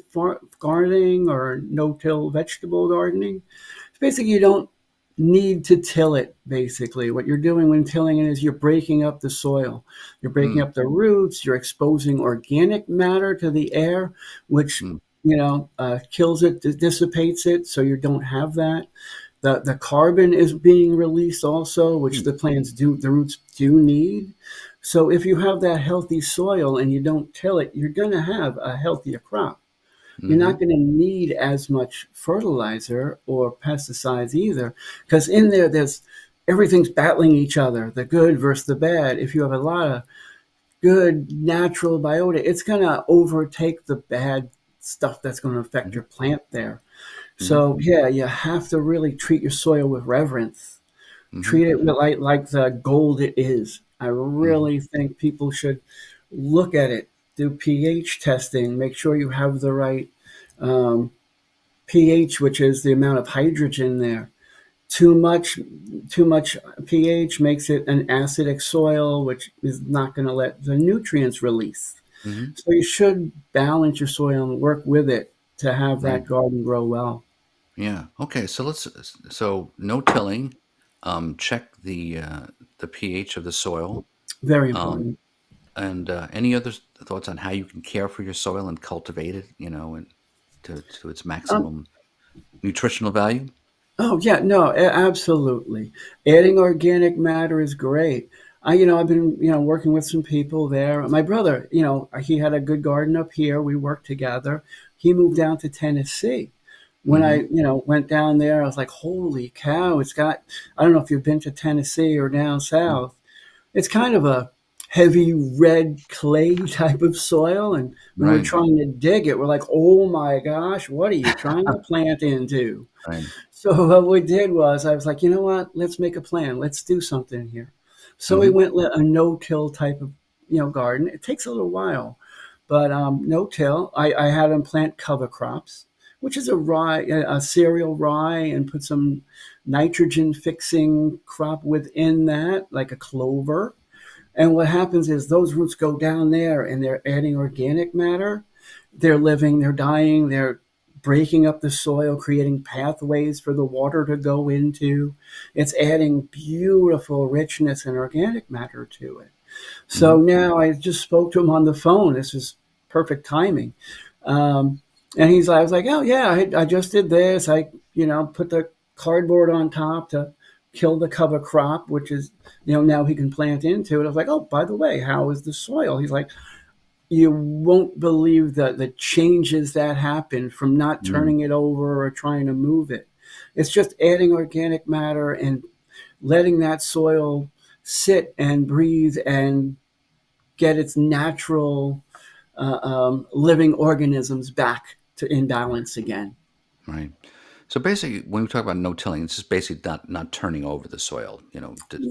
gardening or no-till vegetable gardening. Basically, you don't need to till it, basically. What you're doing when tilling it is you're breaking up the soil. You're breaking up the roots. You're exposing organic matter to the air, which, Mm-hmm. kills it, dissipates it, so you don't have that. The carbon is being released also, which the roots do need. So if you have that healthy soil and you don't till it, you're going to have a healthier crop. You're Mm-hmm. not going to need as much fertilizer or pesticides either, because in there's everything's battling each other, the good versus the bad. If you have a lot of good natural biota, it's going to overtake the bad stuff that's going to affect Mm-hmm. your plant there. Mm-hmm. So yeah, you have to really treat your soil with reverence. Mm-hmm. Treat it with like the gold it is. I Mm-hmm. really think people should look at it, do pH testing, make sure you have the right um, pH, which is the amount of hydrogen there. Too much, too much pH makes it an acidic soil, which is not going to let the nutrients release. Mm-hmm. So you should balance your soil and work with it to have Right. that garden grow well. Yeah. Okay. So no tilling. Check the pH of the soil. Very Um, important. and any other thoughts on how you can care for your soil and cultivate it, and to its Um, maximum nutritional value? Oh yeah, no, absolutely. Adding organic matter is great. I've been, working with some people there. My brother, he had a good garden up here. We worked together. He moved down to Tennessee. When I, Mm-hmm. went down there, I was like, holy cow, I don't know if you've been to Tennessee or down south. It's kind of a heavy red clay type of soil. And when we're Right. trying to dig it, we're like, oh my gosh, what are you trying to plant into? Right. So what we did was I was like, you know what? Let's make a plan. Let's do something here. So we Mm-hmm. went a no-till type of garden. It takes a little while, but no-till. I had them plant cover crops, which is a rye, a cereal rye, and put some nitrogen fixing crop within that, like a clover. And what happens is those roots go down there and they're adding organic matter. They're living, they're dying, they're breaking up the soil, creating pathways for the water to go into. It's adding beautiful richness and organic matter to it. Mm-hmm. So now I just spoke to him on the phone. This is perfect timing. Um, and I was like, oh yeah, I just did this. I, put the cardboard on top to kill the cover crop, which is, now he can plant into it. I was like, oh, by the way, how is the soil? He's like, you won't believe the changes that happen from not Mm-hmm. turning it over or trying to move it. It's just adding organic matter and letting that soil sit and breathe and get its natural living organisms back to in balance again. Right. So basically, when we talk about no tilling, it's just basically not turning over the soil,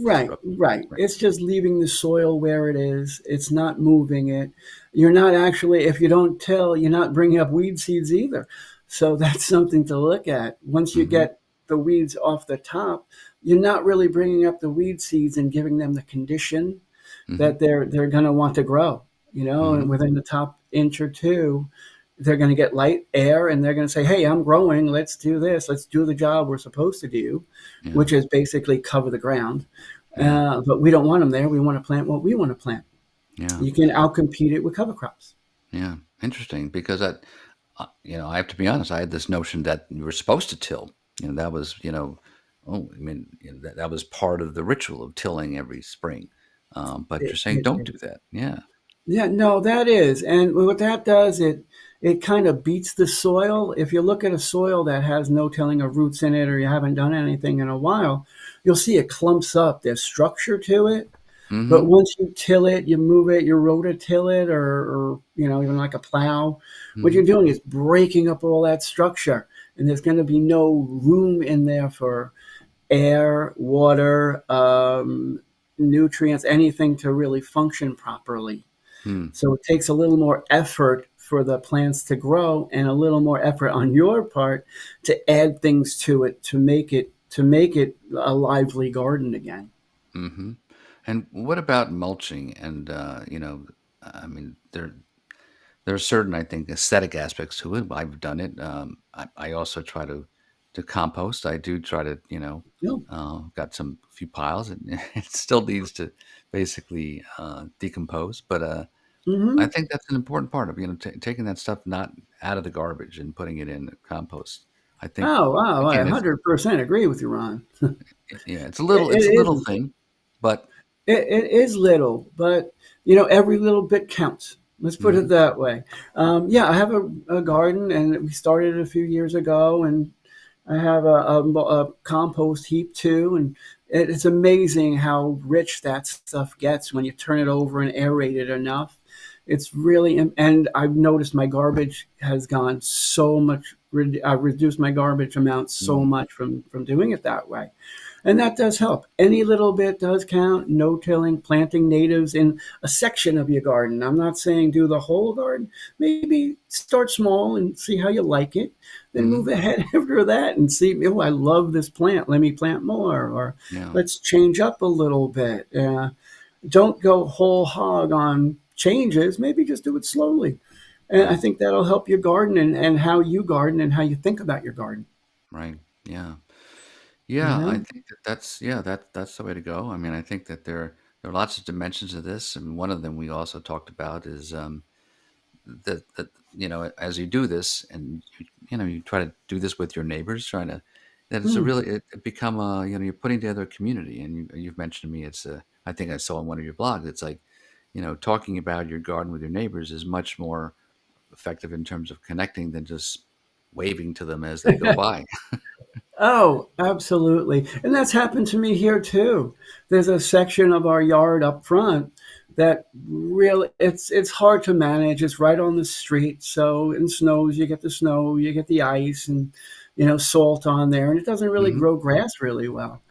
Right, disrupt. right. Right. It's just leaving the soil where it is. It's not moving it. You're not actually, if you don't till, you're not bringing up weed seeds either. So that's something to look at. Once you Mm-hmm. get the weeds off the top, you're not really bringing up the weed seeds and giving them the condition Mm-hmm. that they're going to want to grow, Mm-hmm. and within the top inch or two, they're going to get light air and they're going to say, hey, I'm growing. Let's do this. Let's do the job we're supposed to do, Yeah. which is basically cover the ground. Yeah. But we don't want them there. We want to plant what we want to plant. Yeah. You can outcompete it with cover crops. Yeah. Interesting, because I have to be honest. I had this notion that you were supposed to till. That was, oh, I mean, that was part of the ritual of tilling every spring. But you're saying It don't do is. that. Yeah. Yeah, no, that is. And what that does, it kind of beats the soil. If you look at a soil that has no tilling of roots in it or you haven't done anything in a while, you'll see it clumps up. There's structure to it. Mm-hmm. But once you till it, you move it, you rototill it, or even like a plow, what Mm-hmm. you're doing is breaking up all that structure. And there's going to be no room in there for air, water, nutrients, anything to really function properly. Hmm. So it takes a little more effort for the plants to grow and a little more effort on your part to add things to it to make it a lively garden again. Mm-hmm. And what about mulching? And I mean, there are certain, I think, aesthetic aspects to it. I've done it. I also try to compost. I do try to, Yeah. got some few piles, and it still needs to basically decompose. But I Hmm. think that's an important part of taking that stuff not out of the garbage and putting it in compost. I think, Oh, wow. I again, it's 100% agree with you, Ron. yeah, it's a It little is. thing, but It is little, but every little bit counts. Let's put it mhm, that way. Yeah, I have a garden, and we started a few years ago, and I have a compost heap too, and it's amazing how rich that stuff gets when you turn it over and aerate it enough. It's really, and I've noticed my garbage has gone so much. I've reduced my garbage amount so mm, much from doing it that way. And that does help. Any little bit does count. No tilling, planting natives in a section of your garden. I'm not saying do the whole garden. Maybe start small and see how you like it. Then mhm, move ahead after that and see, oh, I love this plant. Let me plant more. Or yeah, let's change up a little bit. Don't go whole hog on changes. Maybe just do it slowly. And I right, think that'll help your garden and how you garden and how you think about your garden. right, yeah. You Yeah, I know? think that's the way to go. I mean, I think that there are lots of dimensions of this, and one of them we also talked about is that as you do this, and you try to do this with your neighbors, trying to that it's a Hmm. really it become a you're putting together a community, and you've mentioned to me it's I think I saw on one of your blogs, it's like talking about your garden with your neighbors is much more effective in terms of connecting than just waving to them as they go by. Oh, absolutely. And that's happened to me here too. There's a section of our yard up front that really it's hard to manage. It's right on the street, so in snows you get the snow, you get the ice, and salt on there, and it doesn't really Hmm. grow grass really well.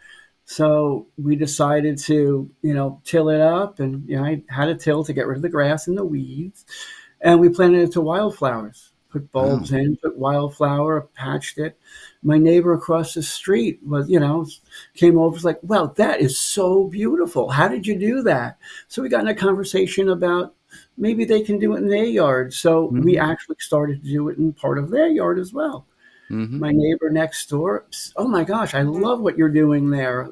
So we decided to till it up, and I had a till to get rid of the grass and the weeds, and we planted it to wildflowers. Put Oh. bulbs in, put wildflower, patched it. My neighbor across the street came over, was like, "Wow, that is so beautiful. How did you do that?" So we got in a conversation about maybe they can do it in their yard. So we Hmm. actually started to do it in part of their yard as well. Hmm. My neighbor next door, "Oh my gosh, I love what you're doing there.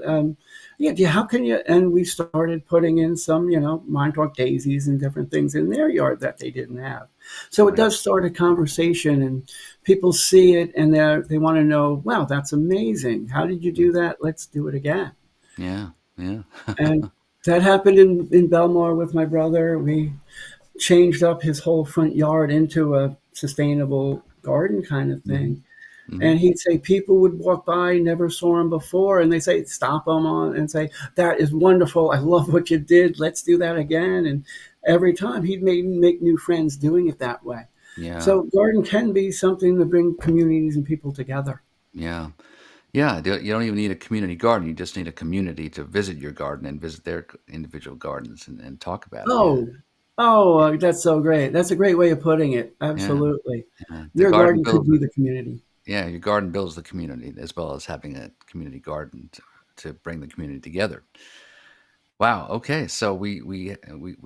Yeah, how can you?" And we started putting in some, Montauk daisies and different things in their yard that they didn't have. So it Right. does start a conversation, and people see it, and they want to know, "Wow, that's amazing. How did you do that? Let's do it again." Yeah. Yeah. And that happened in Belmar with my brother. We changed up his whole front yard into a sustainable garden kind of Hmm. thing. Hmm. And he'd say people would walk by, never saw him before, and they say, stop him on and say, "That is wonderful. I love what you did. Let's do that again." And every time he'd make new friends doing it that way. Yeah. So garden can be something to bring communities and people together. Yeah. Yeah, you don't even need a community garden. You just need a community to visit your garden and visit their individual gardens and talk about it. Yeah, Oh, that's so great. That's a great way of putting it. yeah, Absolutely. yeah. The Your garden garden could builds be it. the community. Yeah, your garden builds the community as well as having a community garden to bring the community together. Wow. Okay, so we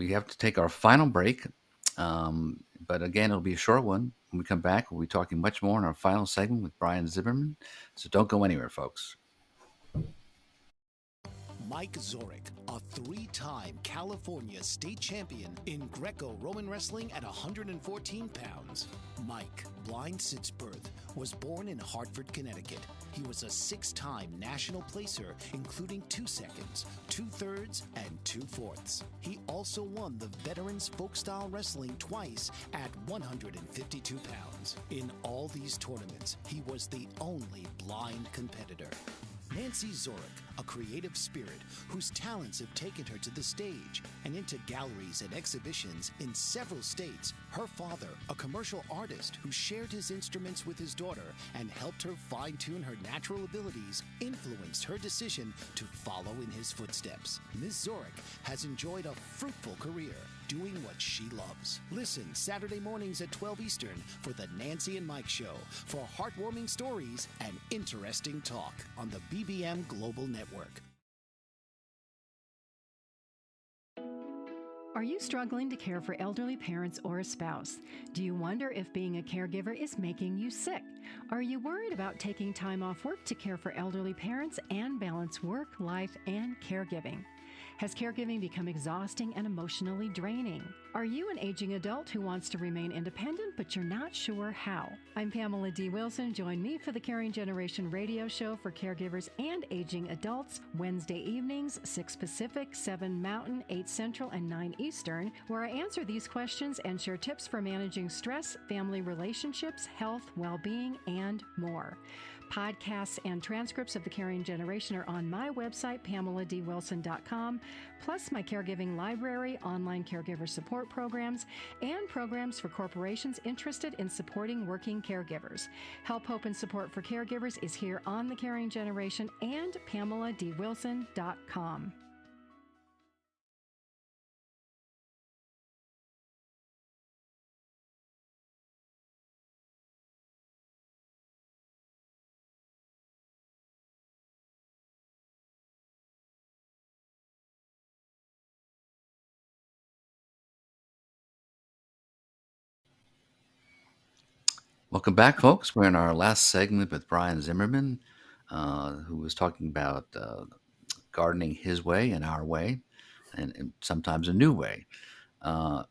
have to take our final break, but again, it'll be a short one. When we come back, we'll be talking much more in our final segment with Brian Zimmerman. So don't go anywhere, folks. Mike Zoric, a three-time California state champion in Greco-Roman wrestling at 114 pounds. Mike, blind since birth, was born in Hartford, Connecticut. He was a six-time national placer, including 2 seconds, 2/3, and 2/4. He also won the Veterans Folk-Style Wrestling twice at 152 pounds. In all these tournaments, he was the only blind competitor. Nancy Zoric, a creative spirit whose talents have taken her to the stage and into galleries and exhibitions in several states. Her father, a commercial artist who shared his instruments with his daughter and helped her fine-tune her natural abilities, influenced her decision to follow in his footsteps. Ms. Zoric has enjoyed a fruitful career doing what she loves. Listen Saturday mornings at 12 Eastern for the Nancy and Mike Show for heartwarming stories and interesting talk on the BBM Global Network. Are you struggling to care for elderly parents or a spouse? Do you wonder if being a caregiver is making you sick? Are you worried about taking time off work to care for elderly parents and balance work, life, and caregiving? Has caregiving become exhausting and emotionally draining? Are you an aging adult who wants to remain independent but you're not sure how? I'm Pamela D. Wilson. Join me for the Caring Generation radio show for caregivers and aging adults, Wednesday evenings, 6 Pacific, 7 Mountain, 8 Central, and 9 Eastern, where I answer these questions and share tips for managing stress, family relationships, health, well-being, and more. Podcasts and transcripts of The Caring Generation are on my website, PamelaDWilson.com, plus my caregiving library, online caregiver support programs, and programs for corporations interested in supporting working caregivers. Help, hope, and support for caregivers is here on The Caring Generation and PamelaDWilson.com. Welcome back, folks. We're in our last segment with Brian Zimmerman, who was talking about gardening his way and our way, and sometimes a new way. But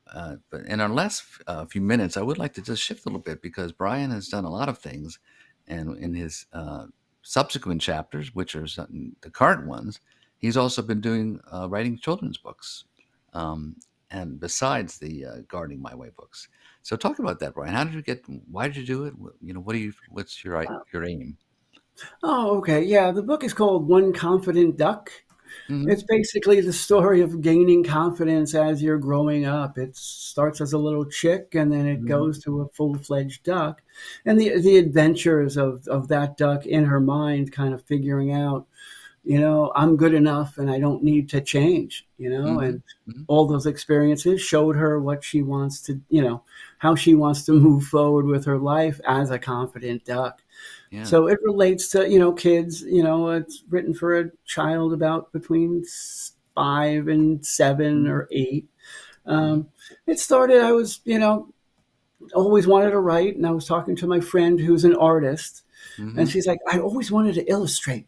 in our last few minutes, I would like to just shift a little bit because Brian has done a lot of things, and in his subsequent chapters, which are the current ones, he's also been doing writing children's books, um, and besides the gardening my way books. So talk about that, Brian. How did you get? Why did you do it? What do you? What's your aim? Oh, okay. Yeah, the book is called One Confident Duck. Hmm. It's basically the story of gaining confidence as you're growing up. It starts as a little chick and then it Hmm. goes to a full-fledged duck. And the adventures of that duck in her mind kind of figuring out, I'm good enough and I don't need to change, Hmm. and Hmm. all those experiences showed her what she wants to, how she wants to move forward with her life as a confident duck. Yeah. So it relates to, kids, it's written for a child about between 5 and 7 Hmm. or 8. Hmm. It started, I was, always wanted to write. And I was talking to my friend who's an artist. And Hmm. she's like, I always wanted to illustrate.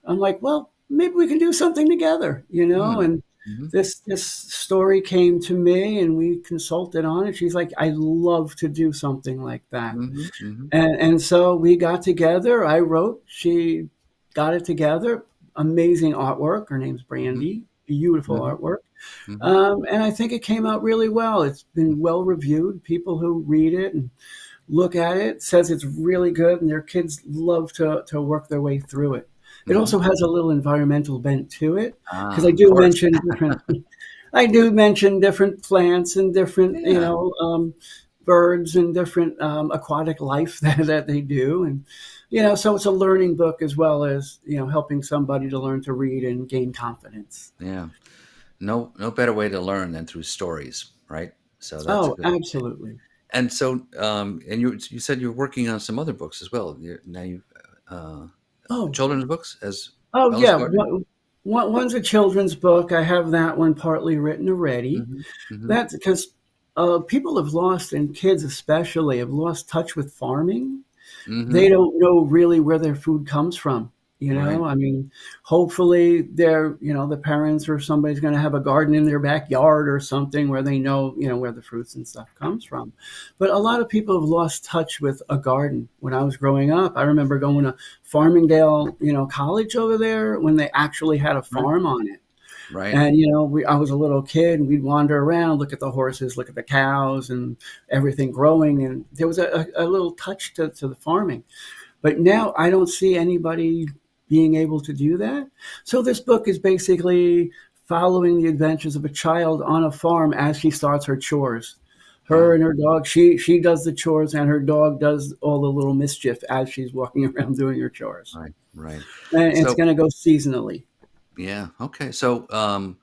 I'm like, well, maybe we can do something together, Hmm. And Hmm. this story came to me, and we consulted on it. She's like, I love to do something like that, Hmm. Hmm. and so we got together. I wrote, she got it together. Amazing artwork. Her name's Hmm. Brandy. Beautiful Hmm. artwork. Hmm. And I think it came out really well. It's been well reviewed. People who read it and look at it says it's really good, and their kids love to work their way through it. It Hmm. also has a little environmental bent to it because Ah, of course. I do mention different plants and different, Yeah. birds and different aquatic life that they do, and so it's a learning book as well as helping somebody to learn to read and gain confidence. Yeah. No better way to learn than through stories, right? So that's Oh, good. absolutely. And so, and you said you're working on some other books as well. Now you uh, Oh, children's books as Oh well as yeah, gardening. one's a children's book. I have that one partly written already. Hmm. Hmm. That's because people have lost, and kids especially, have lost touch with farming. They Hmm. don't know really where their food comes from. Right. I mean, hopefully they're, the parents or somebody's going to have a garden in their backyard or something where they know, where the fruits and stuff comes from. But a lot of people have lost touch with a garden. When I was growing up, I remember going to Farmingdale, college over there when they actually had a Right. farm on it. Right. And, I was a little kid and we'd wander around, look at the horses, look at the cows and everything growing. And there was a little touch to the farming. But now I don't see anybody being able to do that. So this book is basically following the adventures of a child on a farm as she starts her chores. Her Wow. and her dog, she does the chores and her dog does all the little mischief as she's walking around doing her chores. Right. Right. And it's So going to go seasonally. yeah. Okay. So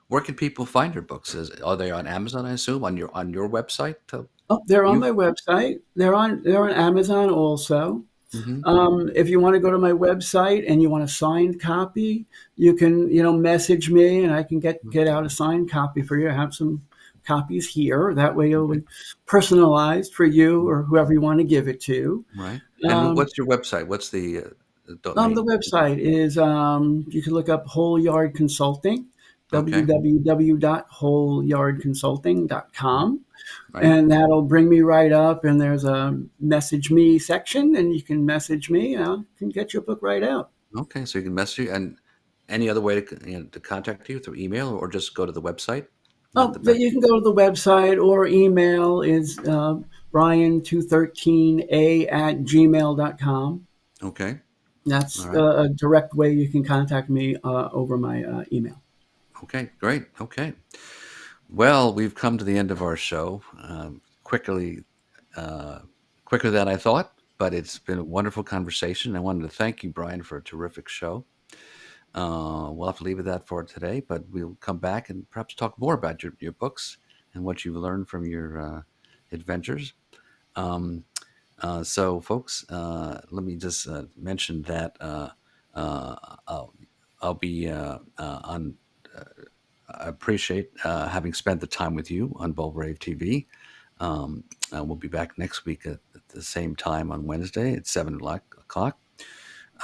where can people find your books? Are they on Amazon? I assume on your website. Oh, they're on You. my website. They're on Amazon also. Hmm. If you want to go to my website and you want a signed copy, you can, message me and I can get out a signed copy for you. I have some copies here. That way it'll Okay. be personalized for you or whoever you want to give it to. Right. And Um, what's your website? What's the the name? website is, you can look up Whole Yard Consulting, Okay. Right. www.wholeyardconsulting.com. Right. And that'll bring me right up. And there's a message me section, and you can message me, and I can get your book right out. Okay. So you can message you, and any other way to contact you through email or just go to the website. Is that Oh, the best? you can go to the website or email is brian213a at gmail.com. Okay. All That's right. a direct way you can contact me over my email. Okay. Great. Okay. Well, we've come to the end of our show. Uh, quicker than I thought, but it's been a wonderful conversation. I wanted to thank you, Brian, for a terrific show. We'll have to leave it at that for today, but we'll come back and perhaps talk more about your books and what you've learned from your adventures. Um, so, folks, let me just mention that uh, I'll, I'll be on. I appreciate having spent the time with you on Bold Brave TV. We'll be back next week at the same time on Wednesday at 7 o'clock.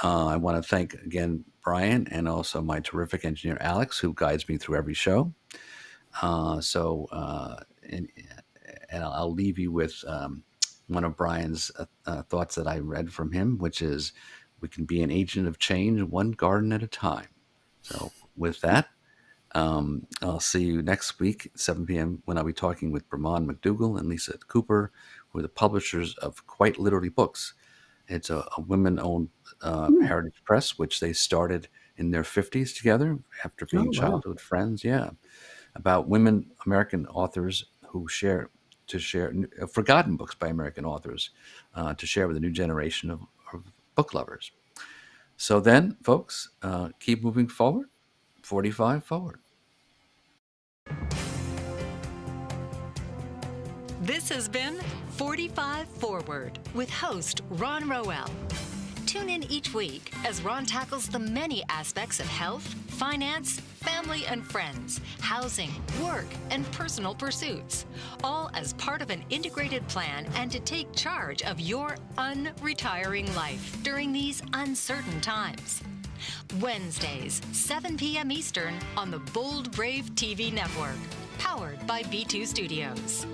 I want to thank again Brian and also my terrific engineer Alex, who guides me through every show. And, I'll leave you with one of Brian's thoughts that I read from him, which is, "We can be an agent of change, one garden at a time." So, with that, I'll see you next week at 7 p.m. when I'll be talking with Brahman McDougall and Lisa Cooper, who are the publishers of Quite Literally Books. It's a women-owned Hmm. heritage press, which they started in their 50s together after being Oh, wow. childhood friends. Yeah, about women, American authors who share forgotten books by American authors to share with a new generation of book lovers. So then, folks, keep moving forward. 45 forward. This has been 45 Forward with host Ron Roel. Tune in each week as Ron tackles the many aspects of health, finance, family and friends, housing, work, and personal pursuits, all as part of an integrated plan and to take charge of your unretiring life during these uncertain times. Wednesdays, 7 p.m. Eastern on the Bold Brave TV network, powered by B2 Studios.